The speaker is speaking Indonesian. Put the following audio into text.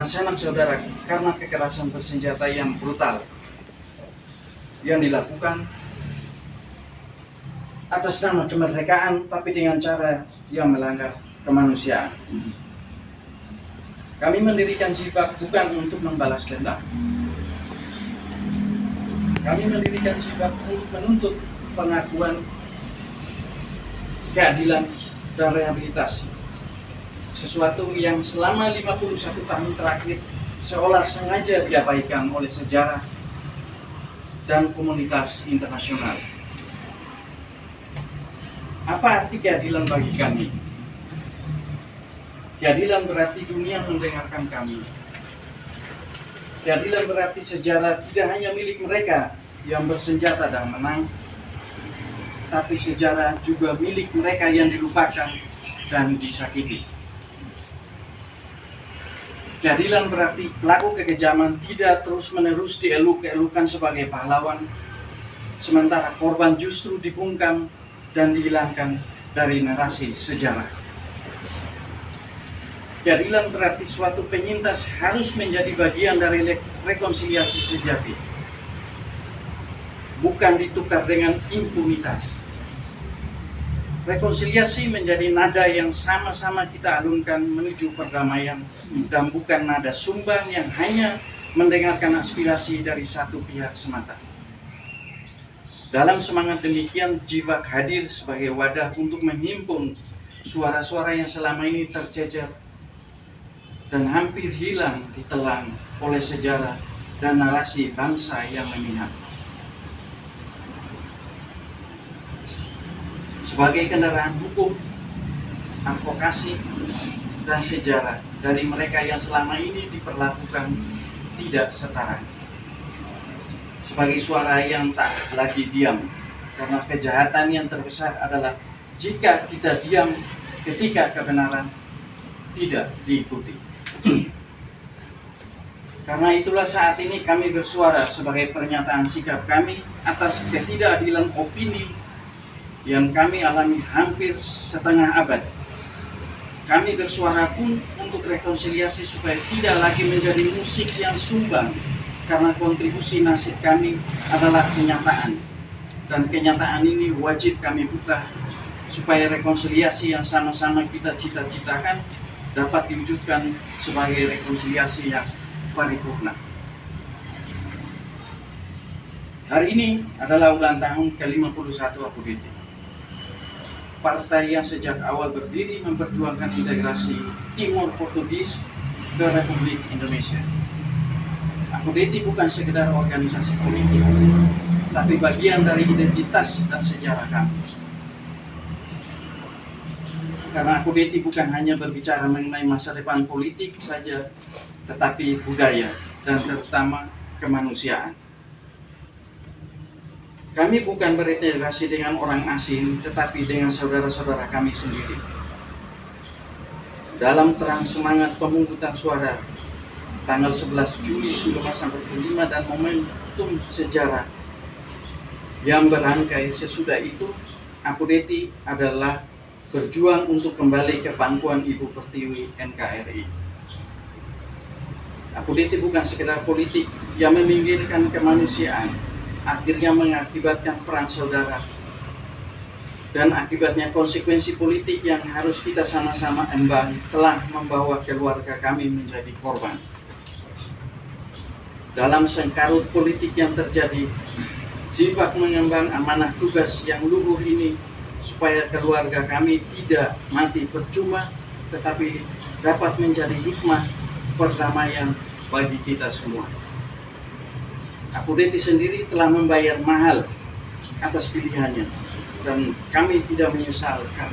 Sanak saudara, karena kekerasan bersenjata yang brutal yang dilakukan atas nama kemerdekaan, tapi dengan cara yang melanggar kemanusiaan. Kami mendirikan Jibak bukan untuk membalas dendam. Kami mendirikan Jibak untuk menuntut pengakuan, keadilan, dan rehabilitasi. Sesuatu yang selama 51 tahun terakhir seolah sengaja diabaikan oleh sejarah dan komunitas internasional. Apa arti keadilan bagi kami? Keadilan berarti dunia mendengarkan kami. Keadilan berarti sejarah tidak hanya milik mereka yang bersenjata dan menang, tapi sejarah juga milik mereka yang dilupakan dan disakiti. Keadilan berarti pelaku kekejaman tidak terus-menerus dieluk-elukan sebagai pahlawan, sementara korban justru dibungkam dan dihilangkan dari narasi sejarah. Keadilan berarti suatu penyintas harus menjadi bagian dari rekonsiliasi sejati, bukan ditukar dengan impunitas. Rekonsiliasi menjadi nada yang sama-sama kita alunkan menuju perdamaian, dan bukan nada sumbang yang hanya mendengarkan aspirasi dari satu pihak semata. Dalam semangat demikian, Jibak hadir sebagai wadah untuk menghimpun suara-suara yang selama ini tercecer dan hampir hilang ditelan oleh sejarah dan narasi bangsa yang memihak. Sebagai kendaraan hukum, advokasi, dan sejarah dari mereka yang selama ini diperlakukan tidak setara. Sebagai suara yang tak lagi diam, karena kejahatan yang terbesar adalah jika kita diam ketika kebenaran tidak diikuti. Karena itulah saat ini kami bersuara sebagai pernyataan sikap kami atas ketidakadilan opini yang kami alami hampir setengah abad. Kami bersuara pun untuk rekonsiliasi supaya tidak lagi menjadi musik yang sumbang, karena kontribusi nasib kami adalah kenyataan, dan kenyataan ini wajib kami buka supaya rekonsiliasi yang sama-sama kita cita-citakan dapat diwujudkan sebagai rekonsiliasi yang paripurna. Hari ini adalah ulang tahun ke-51 APODETI, partai yang sejak awal berdiri memperjuangkan integrasi Timur Portugis ke Republik Indonesia. APODETI bukan sekedar organisasi politik, tapi bagian dari identitas dan sejarah kami. Karena APODETI bukan hanya berbicara mengenai masa depan politik saja, tetapi budaya dan terutama kemanusiaan. Kami bukan berintegrasi dengan orang asing, tetapi dengan saudara-saudara kami sendiri. Dalam terang semangat pemungutan suara tanggal 11 Juli 1945 dan momentum sejarah yang berangkai sesudah itu, APODETI adalah berjuang untuk kembali ke pangkuan Ibu Pertiwi NKRI. APODETI bukan sekedar politik yang meminggirkan kemanusiaan, akhirnya mengakibatkan perang saudara, dan akibatnya konsekuensi politik yang harus kita sama-sama emban telah membawa keluarga kami menjadi korban. Dalam sengkarut politik yang terjadi, Jibak mengemban amanah tugas yang luhur ini supaya keluarga kami tidak mati percuma, tetapi dapat menjadi hikmah perdamaian bagi kita semua. APODETI sendiri telah membayar mahal atas pilihannya, dan kami tidak menyesal karena